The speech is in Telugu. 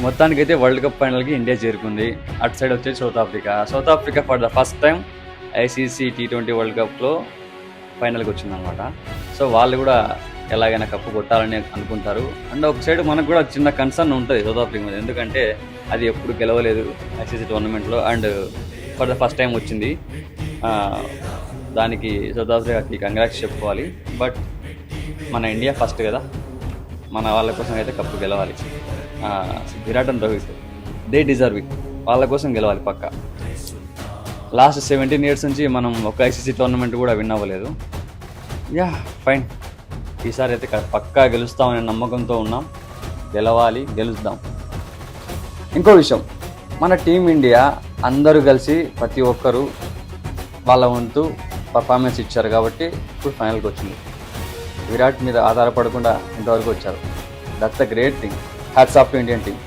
మొత్తానికైతే వరల్డ్ కప్ ఫైనల్కి ఇండియా చేరుకుంది. అటు సైడ్ వచ్చేసి south Africa for the first time ICC T20 world కప్లో ఫైనల్కి వచ్చిందనమాట. సో వాళ్ళు కూడా ఎలాగైనా కప్పు కొట్టాలని అనుకుంటారు. అండ్ ఒక సైడ్ మనకు కూడా చిన్న కన్సర్న్ ఉంటుంది సౌత్ ఆఫ్రికా మీద, ఎందుకంటే అది ఎప్పుడు గెలవలేదు ఐసీసీ టోర్నమెంట్లో and for the first time వచ్చింది. దానికి సౌత్ ఆఫ్రికాకి కంగ్రాట్స్ చెప్పుకోవాలి. బట్ మన ఇండియా ఫస్ట్ కదా, మన వాళ్ళ కోసం అయితే కప్పు గెలవాలి. Virat and Rohit they deserve it, వాళ్ళ కోసం గెలవాలి పక్కా. లాస్ట్ 17 years నుంచి మనం ఒక ఐసీసీ టోర్నమెంట్ కూడా విన్ అవ్వలేదు. యా ఫైన్, ఈసారి అయితే పక్కా గెలుస్తామనే నమ్మకంతో ఉన్నాం. గెలవాలి, గెలుద్దాం. ఇంకో విషయం, మన టీమిండియా అందరూ కలిసి ప్రతి ఒక్కరూ వాళ్ళ వంతు పర్ఫార్మెన్స్ ఇచ్చారు కాబట్టి ఇప్పుడు ఫైనల్కి వచ్చింది. విరాట్ మీద ఆధారపడకుండా ఇంతవరకు వచ్చారు. That's the great thing. Hats off to Indian team.